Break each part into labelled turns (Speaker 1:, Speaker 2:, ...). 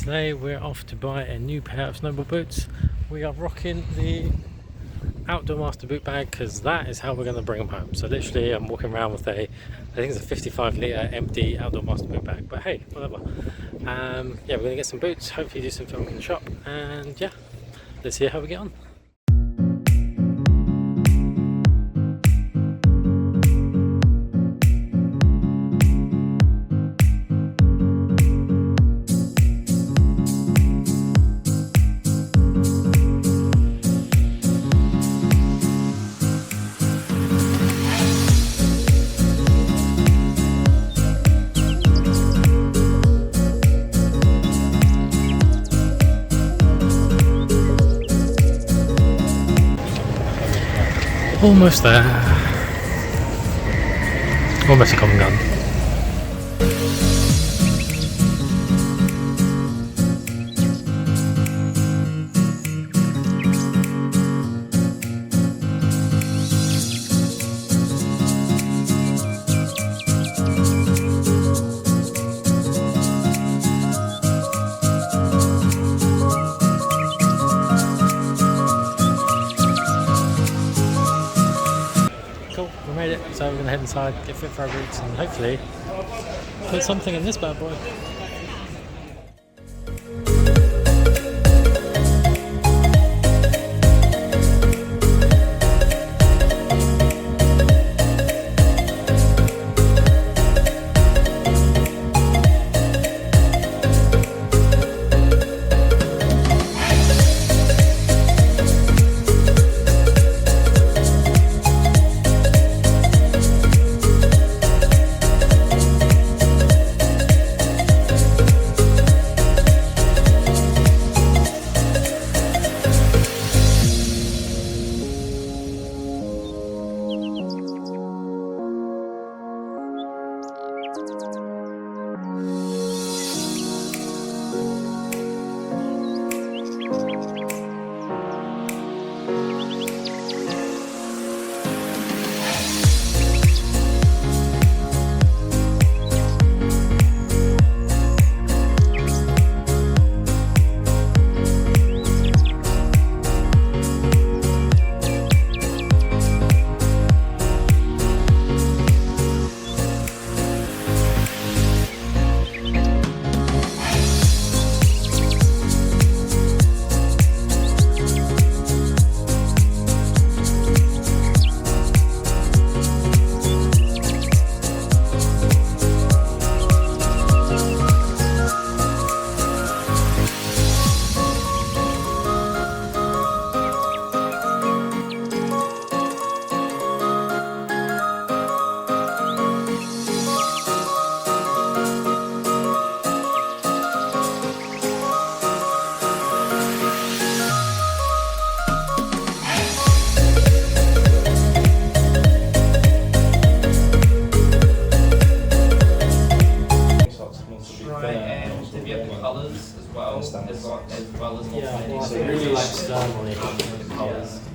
Speaker 1: today we're off to buy a new pair of snowboard boots. We are rocking the Outdoor Master boot bag because that is how we're going to bring them home. So literally I'm walking around with I think it's a 55 litre empty Outdoor Master boot bag, but hey, whatever. Yeah, we're going to get some boots, hopefully do some filming in the shop, and yeah, let's see how we get on. Almost there. Almost a common gun. Cool, we made it, so we're going to head inside, get fit for our boots, and hopefully put something in this bad boy.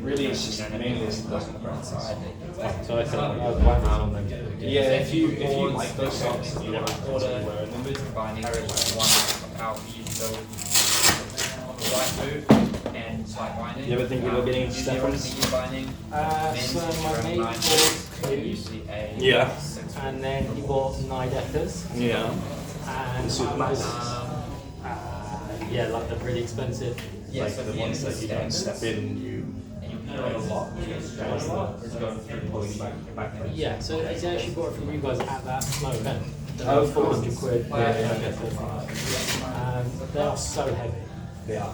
Speaker 2: Really, it's just mainly this doesn't burn inside.
Speaker 1: So I think on them.
Speaker 2: Yeah, if you like those socks, you want to
Speaker 3: order the boot binding one out, you go with the right boot and slight binding.
Speaker 2: You ever think about getting into Stefan's?
Speaker 3: Binding.
Speaker 4: So my mate bought
Speaker 3: usually a
Speaker 2: Yeah.
Speaker 4: and then he bought 9 deckers.
Speaker 2: Yeah.
Speaker 4: And
Speaker 2: Super nice.
Speaker 4: Yeah, like the really expensive.
Speaker 3: Yeah,
Speaker 2: Like
Speaker 3: so
Speaker 2: the ones that you don't step in and you pay a lot.
Speaker 3: It's going through pulling back.
Speaker 4: Yeah, so he actually bought it from you guys at that snow event.
Speaker 2: Oh,
Speaker 4: 400 quid.
Speaker 3: Yeah.
Speaker 4: They are so heavy.
Speaker 2: They are.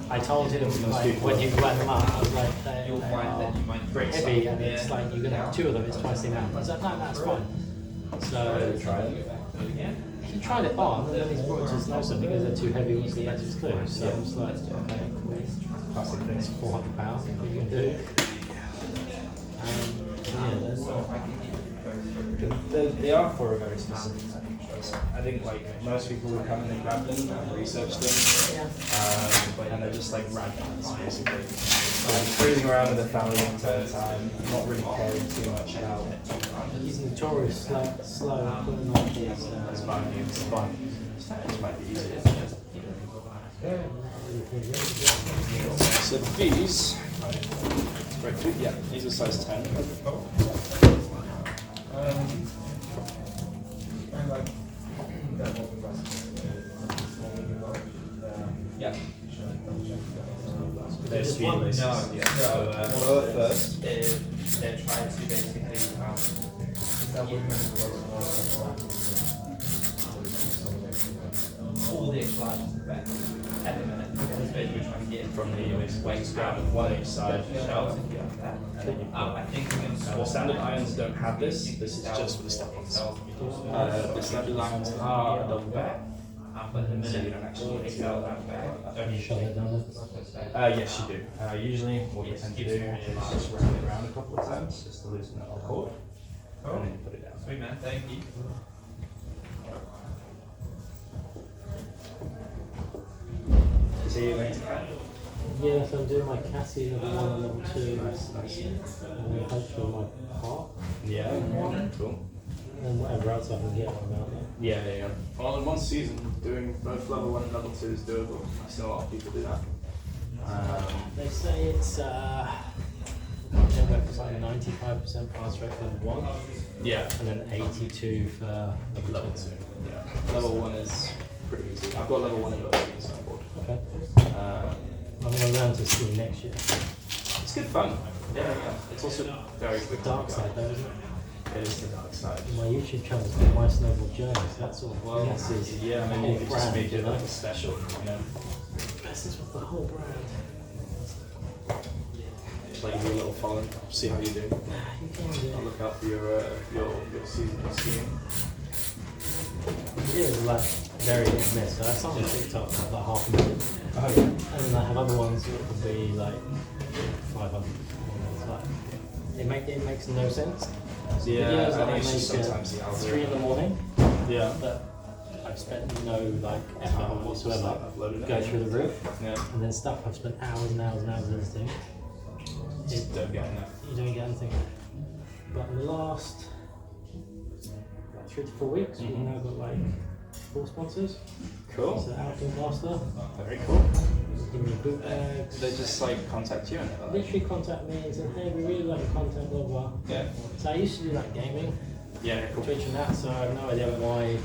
Speaker 4: I told him like, when you went them up, I was like, they
Speaker 3: You'll find
Speaker 4: are
Speaker 3: that you might break
Speaker 4: heavy, and it's like you're gonna have 2 of them. It's twice the amount. I was like, no, that's fine. So
Speaker 2: Try it.
Speaker 4: he tried it on, and then he's brought it to his nose because they're too heavy. Once he gets his clue, so I was like, okay, cool.
Speaker 2: Plastic things.
Speaker 4: £400. What are you gonna do?
Speaker 2: They are for a very specific type of choice. I think like most people would come in and grab them and research them, and they're just like rad bands basically. Cruising around with the family the entire time, not really caring too much about.
Speaker 4: He's notorious slow putting on his.
Speaker 2: It's fine. It might be easier. So these, right, yeah, these are size 10. Yeah. They're speed laces. Yeah. So lower first.
Speaker 3: They're trying to basically all the extra items back at the minute. Because basically we're trying to get
Speaker 2: From the
Speaker 3: weights
Speaker 2: grab
Speaker 3: out
Speaker 2: one each side.
Speaker 3: shelves if you have that. I think we're going to
Speaker 2: Now the standard irons don't have this. This is just for the step-ons. The standard irons are a double back.
Speaker 3: But the
Speaker 2: So you
Speaker 3: minute
Speaker 2: don't actually need
Speaker 3: Excel
Speaker 2: to.
Speaker 3: that back, don't
Speaker 4: You
Speaker 3: you
Speaker 4: shut it down.
Speaker 2: Yes, you do. Usually, what you tend to do is just round it around a couple of times just to loosen it on the cord, and then you put it down.
Speaker 3: Sweet man, thank you.
Speaker 2: So you're going to cut.
Speaker 4: Yes, I'm doing my CASI Level 1 and Level 2.
Speaker 2: Nice.
Speaker 4: And then hopefully my part.
Speaker 2: Yeah. Cool.
Speaker 4: And whatever else I can get on that.
Speaker 2: Yeah. Well, in one season, doing both level 1 and level 2 is doable. I see a lot of people do that.
Speaker 4: They say it's like 95% pass rate for level 1,
Speaker 2: Yeah.
Speaker 4: and then 82 for level
Speaker 2: Level
Speaker 4: 2.
Speaker 2: 2. Yeah. Level 1 is pretty easy. I've got level 1 and level 2 in Snowboard.
Speaker 4: Okay.
Speaker 2: Um,
Speaker 4: I'm going to learn to ski next year.
Speaker 2: it's good fun. Yeah. It's also very quick.
Speaker 4: Dark side though, isn't it?
Speaker 2: It is the dark side.
Speaker 4: My YouTube channel is called mysnowboardjourney, so that's sort of
Speaker 2: Well,
Speaker 4: messes
Speaker 2: yeah,
Speaker 4: the
Speaker 2: maybe
Speaker 4: whole
Speaker 2: you could just
Speaker 4: brand,
Speaker 2: make
Speaker 4: you
Speaker 2: it
Speaker 4: know?
Speaker 2: like a special, you know?
Speaker 4: Messes with the whole brand.
Speaker 2: Like do a little follow, see how you do.
Speaker 4: You can do
Speaker 2: I'll
Speaker 4: it.
Speaker 2: look out for your seasonal skiing.
Speaker 4: It is like very hit and miss. So I have some on TikTok that have like 500,000.
Speaker 2: Oh yeah.
Speaker 4: And then I have other ones that could be like 500. It's like, it makes no sense. So
Speaker 2: Yeah,
Speaker 4: videos
Speaker 2: I
Speaker 4: that
Speaker 2: think it's just
Speaker 4: make
Speaker 2: sometimes the
Speaker 4: at 3
Speaker 2: algorithm.
Speaker 4: in the morning,
Speaker 2: Yeah.
Speaker 4: but I've spent no like effort whatsoever
Speaker 2: Uploaded it.
Speaker 4: go through the roof.
Speaker 2: Yeah.
Speaker 4: And then stuff I've spent hours and hours and hours editing.
Speaker 2: Just don't get enough.
Speaker 4: You don't get anything. But in the last like 3 to 4 weeks, we've now got like 4 sponsors.
Speaker 2: Cool.
Speaker 4: So Outdoor Master,
Speaker 2: Very cool.
Speaker 4: give me boot bags.
Speaker 2: They just like contact you and they're like,
Speaker 4: Literally contact me and said, hey, we really like your content, blah blah.
Speaker 2: yeah.
Speaker 4: So I used to do like gaming,
Speaker 2: Yeah, cool.
Speaker 4: Twitch and that, so I have no idea why,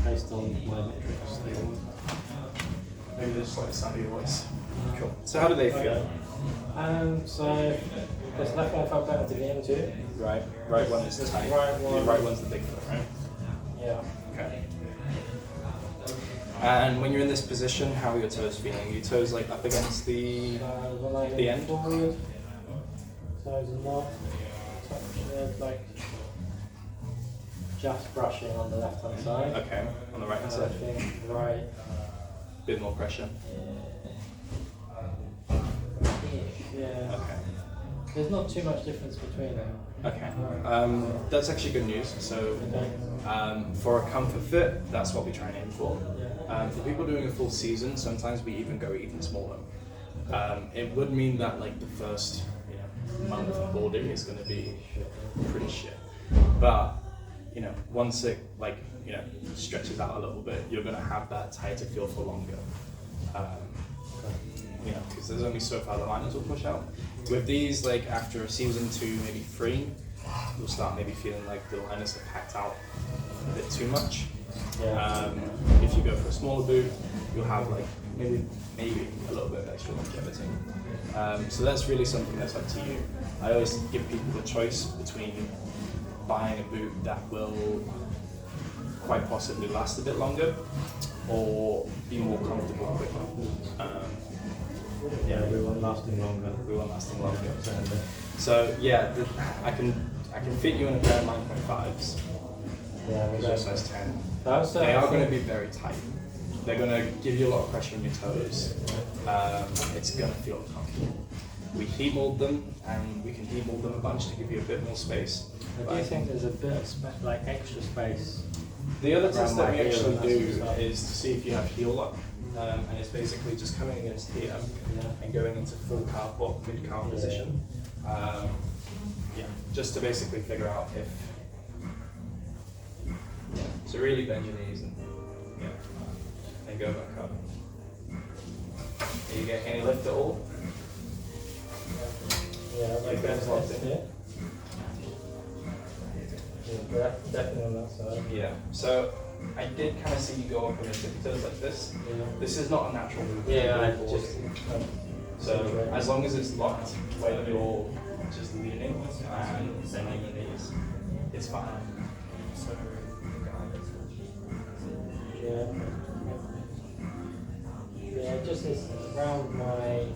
Speaker 4: based on my metrics, they want.
Speaker 2: Maybe they just like the sound of your voice. Cool. So how do they feel?
Speaker 4: So this left one felt better to get into.
Speaker 2: Right. Right one is tight.
Speaker 4: Right one.
Speaker 2: The right one's the big foot, right?
Speaker 4: Yeah.
Speaker 2: Okay. And when you're in this position, how are your toes feeling? Are your toes like up against the
Speaker 4: When I
Speaker 2: The end?
Speaker 4: forward, toes are not touch, like just brushing on the left hand side.
Speaker 2: okay, on the right hand
Speaker 4: And I
Speaker 2: side?
Speaker 4: think right.
Speaker 2: Bit more pressure.
Speaker 4: Yeah.
Speaker 2: Okay.
Speaker 4: There's not too much difference between them.
Speaker 2: Okay. That's actually good news. So
Speaker 4: Okay.
Speaker 2: for a comfort fit, that's what we try and aim for.
Speaker 4: Yeah.
Speaker 2: For people doing a full season, sometimes we even go even smaller. It would mean that like the first month of boarding is going to be pretty shit. But once it stretches out a little bit, you're going to have that tighter feel for longer. Because there's only so far the liners will push out. With these, like after a season 2, maybe 3, you'll start maybe feeling like the liners are packed out a bit too much.
Speaker 4: Yeah.
Speaker 2: If you go for a smaller boot, you'll have like maybe a little bit of extra longevity. So that's really something that's up to you. I always give people the choice between buying a boot that will quite possibly last a bit longer or be more comfortable quicker.
Speaker 4: Yeah, we want lasting longer.
Speaker 2: We want lasting longer. So yeah, I can fit you in a pair of 9.5s.
Speaker 4: Yeah,
Speaker 2: Because you're size 10.
Speaker 4: That's,
Speaker 2: They are going to be very tight. They're going to give you a lot of pressure on your toes. It's going to feel uncomfortable. We heat mold them, and we can heat mold them a bunch to give you a bit more space.
Speaker 4: I do think there's a bit of like extra space.
Speaker 2: The other test that we
Speaker 4: Around my
Speaker 2: actually
Speaker 4: heel and that
Speaker 2: do
Speaker 4: sort of stuff.
Speaker 2: is to see if you have heel lock. And it's basically just coming against here and going into full calf or mid-calf position. Just to basically figure out if... So really bend your knees and go back up. Do you get any lift at all?
Speaker 4: Yeah,
Speaker 2: Like that's locked in.
Speaker 4: Yeah. Yeah, definitely on that side.
Speaker 2: Yeah. So I did kind of see you go up on the tippy toes like this.
Speaker 4: Yeah.
Speaker 2: This is not a natural movement.
Speaker 4: Yeah, I
Speaker 2: Board.
Speaker 4: just.
Speaker 2: So as long as it's locked where you're just leaning and bending your knees, it's fine.
Speaker 4: Yeah. Yeah, just this around my.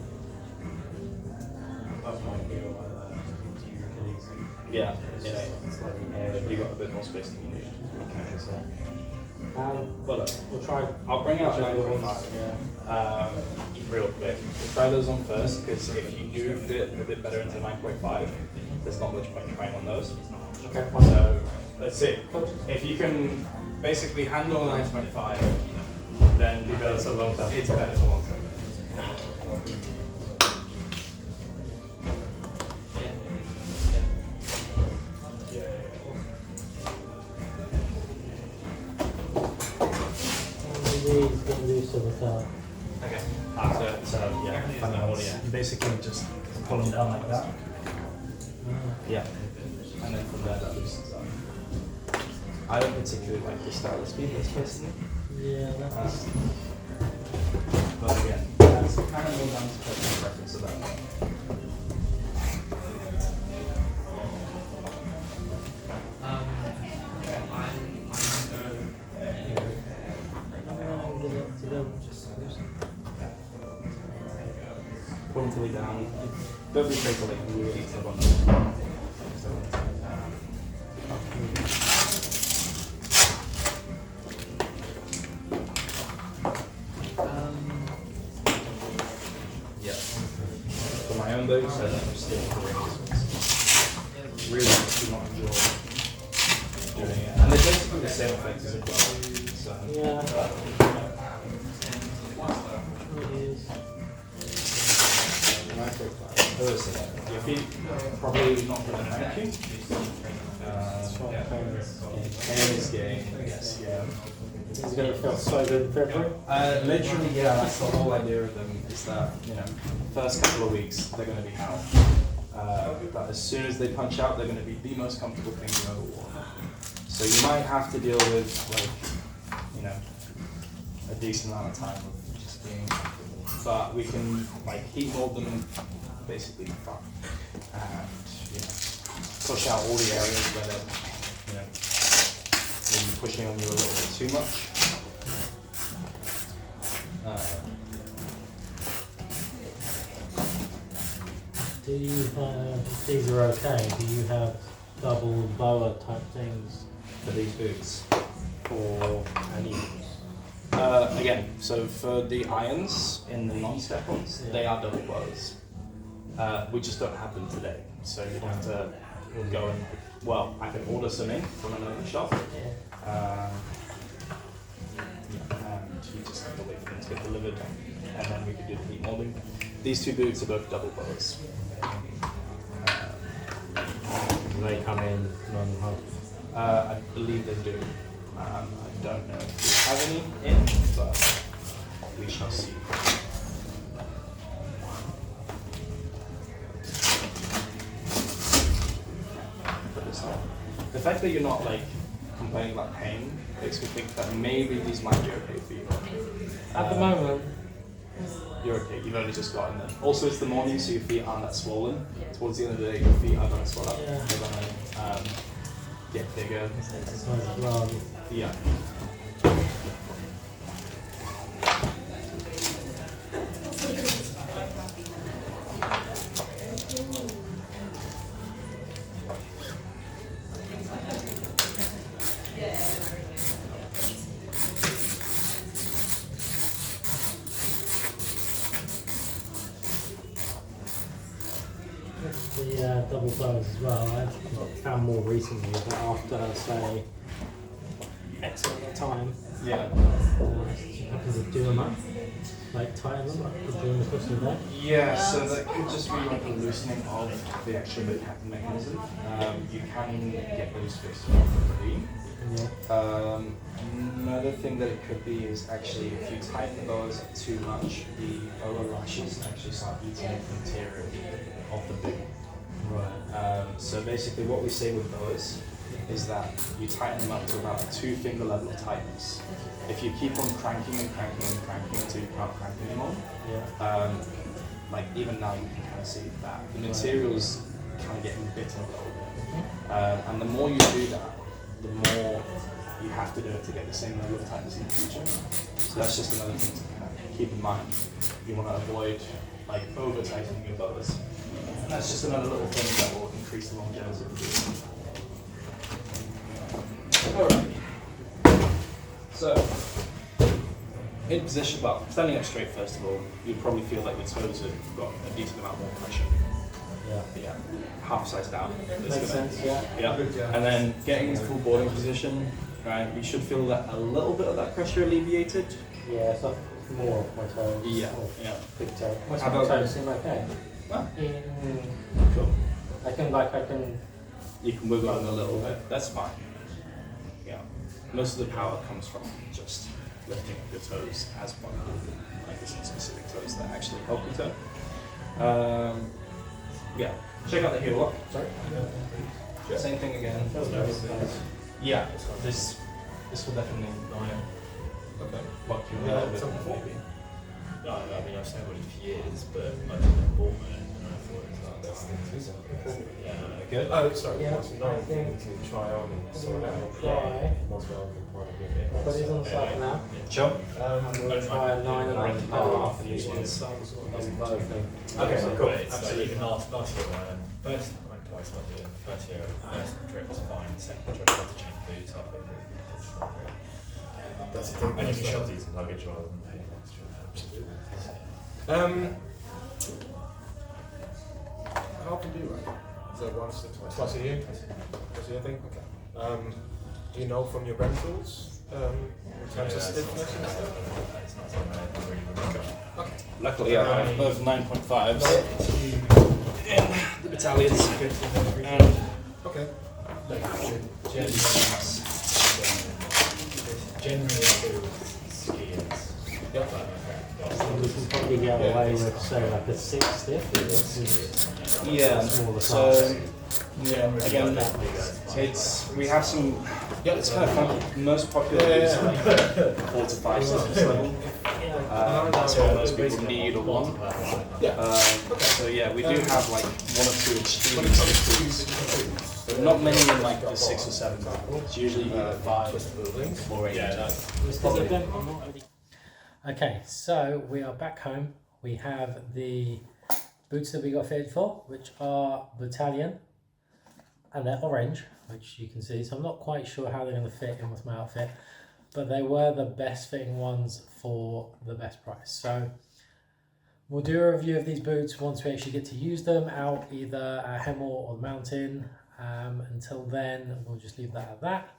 Speaker 4: Above my heel,
Speaker 2: Yeah. You got a bit more space than you need. Okay, so.
Speaker 4: Well, look, we'll try.
Speaker 2: I'll bring out
Speaker 4: Try
Speaker 2: 9.5.
Speaker 4: Yeah.
Speaker 2: Real quick. We'll try those on first because if you do fit a bit better into 9.5, there's not much point trying on those.
Speaker 4: Okay.
Speaker 2: So let's see. If you can basically handle 9.5, then
Speaker 4: Be better for long term.
Speaker 2: it's better for long term.
Speaker 4: These get loose to the top.
Speaker 2: Okay. So yeah, you basically just pull them down like that. Yeah. And then from there that loosens up. I don't particularly like this style of speedless personally.
Speaker 4: Yeah, that's.
Speaker 2: But again, that's kind of more down to personal preference of that. Point fully down. Don't be afraid to like really step on them. Yeah. For my own boots, I don't stick to the really do not enjoy doing it. And they're basically the same effect as a glove. So
Speaker 4: Yeah.
Speaker 2: your feet probably not going to thank you. Pain is gain, yes, yeah.
Speaker 4: It's going to feel so good in February.
Speaker 2: Literally, yeah, that's the whole idea of them, is that, you know, first couple of weeks, they're going to be hell. But as soon as they punch out, they're going to be the most comfortable thing you ever wore. So you might have to deal with, like, you know, a decent amount of time of just being comfortable. But we can, like, heat mold them basically fun. And, you know, push out all the areas where they're, you know, maybe pushing on you a little bit too much.
Speaker 4: Do you have, these are okay, do you have double boa type things
Speaker 2: For these boots.
Speaker 4: for any use?
Speaker 2: Again, so for the irons in the non-step ones, they are double bows. We just don't have them today, so you'd have to go and, well, I can order some in from another shop, and you just have to wait for them to get delivered, and then we can do the heat molding. These two boots are both double bows.
Speaker 4: Do they come in non-hub?
Speaker 2: I believe they do. I don't know if we have any in, but we shall see. Put this on. The fact that you're not like complaining about pain makes me think that maybe these might be okay for you.
Speaker 4: At the moment,
Speaker 2: You're okay, you've only just gotten them. Also, it's the morning, so your feet aren't that swollen. Towards the end of the day, your feet are going to swell up.
Speaker 4: Yeah.
Speaker 2: They're going to get bigger.
Speaker 4: exercise as well.
Speaker 2: Yeah.
Speaker 4: The double bows as well, I've found more recently that after, say, X amount of time,
Speaker 2: Yeah.
Speaker 4: because of do them up, like tighten them up during the course of the day.
Speaker 2: Yeah, so that could just be like a loosening of the actual mechanism. You can get those fixed for free.
Speaker 4: Yeah.
Speaker 2: Another thing that it could be is actually if you tighten the boas too much, the boa lashes actually start eating into the material of the boot.
Speaker 4: Right.
Speaker 2: So basically what we say with boas is that you tighten them up to about a 2-finger level of tightness. If you keep on cranking and cranking and cranking until you can't crank anymore,
Speaker 4: Yeah.
Speaker 2: like even now you can kind of see that the material's kind of getting bitten a little bit. And the more you do that, the more you have to do it to get the same level of tightness in the future. So that's just another thing to kind of keep in mind. You want to avoid like over tightening your boas. And that's just another little thing that will increase the longevity of the boot. Alright. So, in position, well, standing up straight first of all, you'd probably feel like your toes have got a decent amount more pressure. Yeah, half size down.
Speaker 4: Makes sense, yeah.
Speaker 2: Yeah, and then getting into full boarding position, right, you should feel that a little bit of that pressure alleviated.
Speaker 4: Yeah, so more of my toes.
Speaker 2: Yeah,
Speaker 4: Or
Speaker 2: yeah.
Speaker 4: big toe. My
Speaker 2: How about-
Speaker 4: toes seem okay.
Speaker 2: Well,
Speaker 4: Cool. I can.
Speaker 2: you can wiggle them a little bit, that's fine. Yeah, most of the power comes from just lifting up your toes as one, like there's some specific toes that actually help your toe. Yeah, check out the heel lock. Sorry. Same thing again. Yeah, this will definitely lock you in a little bit more maybe.
Speaker 5: No, I mean, I've snowboarded for years, but I didn't bought it, and I thought it was like, that's the yeah,
Speaker 2: Good.
Speaker 5: oh, sorry,
Speaker 4: Yeah,
Speaker 5: what's
Speaker 4: I
Speaker 5: nine
Speaker 4: think
Speaker 5: to try on and sort out.
Speaker 4: try.
Speaker 5: Might as well combine it with
Speaker 4: Put these on the side for now.
Speaker 2: Sure.
Speaker 4: And we'll try a 9.5.
Speaker 2: These ones.
Speaker 5: Okay,
Speaker 2: so
Speaker 5: cool.
Speaker 2: great.
Speaker 5: Absolutely. Even last year, first, I went twice last year. First year, first trip was fine. Second trip, I had to change boots up. That's the thing. And you can shove these in luggage rather than paying extra. Absolutely.
Speaker 6: How often do you ride? Is that once or twice a year? Twice a year thing? Okay. Do you know from your rentals in terms of stiffness and stuff?
Speaker 5: It's not something I really remember.
Speaker 6: Okay.
Speaker 2: Luckily, I have both 9.5s in the battalions. And
Speaker 6: Okay.
Speaker 5: Generally, I do with skiers.
Speaker 6: Yep.
Speaker 4: We can probably get away with, say, like a 6 stiff.
Speaker 2: yeah,
Speaker 4: Smaller
Speaker 2: so
Speaker 4: size.
Speaker 2: yeah, again, we have some. Yeah, it's kind of funky. Most popular is like 4 to 5 stiffness level. That's what most people need or want. So yeah, we do have like 1 or 2 extreme stiffness. But not many in like the 6 or 7. It's usually either 5 or 8.
Speaker 4: Okay, so we are back home. We have the boots that we got fitted for, which are battalion, and they're orange, which you can see. So I'm not quite sure how they're going to fit in with my outfit, but they were the best fitting ones for the best price. So we'll do a review of these boots once we actually get to use them out either at Hemel or the mountain. Until then, we'll just leave that at that.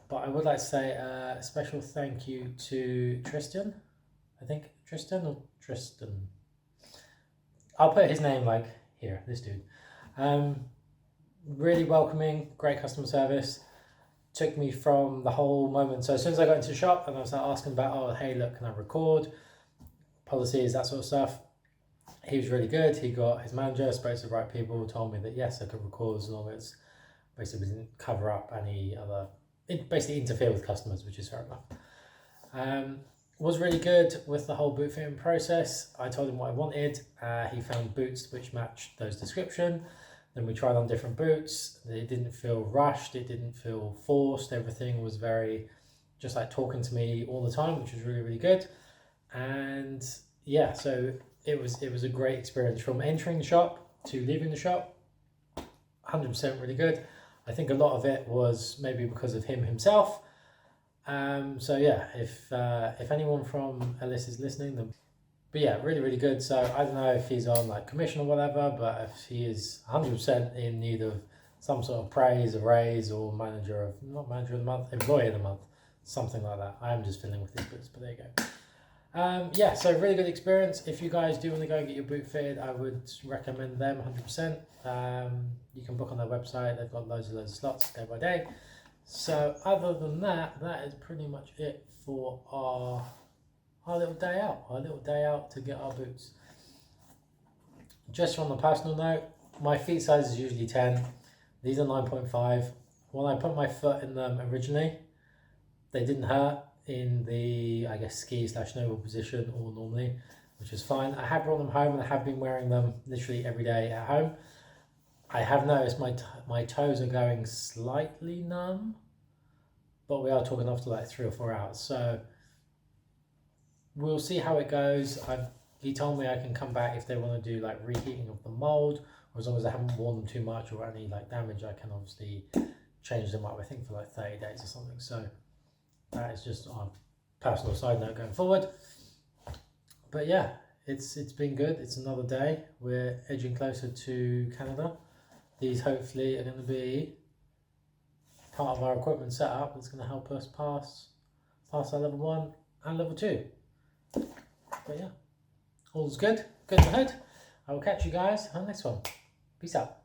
Speaker 4: But I would like to say a special thank you to Tristan. I think Tristan or Tristan. I'll put his name like here, this dude. Really welcoming, great customer service. Took me from the whole moment. So as soon as I got into the shop and I was like asking about, oh, hey, look, can I record? Policies, that sort of stuff. He was really good. He got his manager, spoke to the right people, told me that yes, I could record as long as basically didn't cover up any other, it basically interfere with customers, which is fair enough. Was really good with the whole boot fitting process. I told him what I wanted. He found boots which matched those description. Then we tried on different boots. It didn't feel rushed. It didn't feel forced. Everything was very just like talking to me all the time, which was really, really good. And yeah, so it was a great experience from entering the shop to leaving the shop. 100% really good. I think a lot of it was maybe because of him himself. So yeah, if anyone from Ellis is listening, then, but yeah, really, really good. So I don't know if he's on like commission or whatever, but if he is 100% in need of some sort of praise, a raise, or not manager of the month, employee of the month, something like that. I am just fiddling with these boots, but there you go. Yeah, so really good experience. If you guys do want to go and get your boot fitted, I would recommend them 100%. You can book on their website. They've got loads of slots day by day. So other than that, that is pretty much it for our little day out. Our little day out to get our boots. Just on the personal note, my feet size is usually 10. These are 9.5. When I put my foot in them originally, they didn't hurt in the, I guess, ski/snowboard position or normally, which is fine. I have brought them home and I have been wearing them literally every day at home. I have noticed my toes are going slightly numb, but we are talking after like 3 or 4 hours. So we'll see how it goes. He told me I can come back if they want to do like reheating of the mold, or as long as I haven't worn them too much or any like damage, I can obviously change them up, I think for like 30 days or something. So that is just on a personal side note going forward. But yeah, it's been good. It's another day. We're edging closer to Canada. These hopefully are going to be part of our equipment setup that's going to help us pass our level 1 and level 2. But yeah, all's good. Good ahead. I will catch you guys on the next one. Peace out.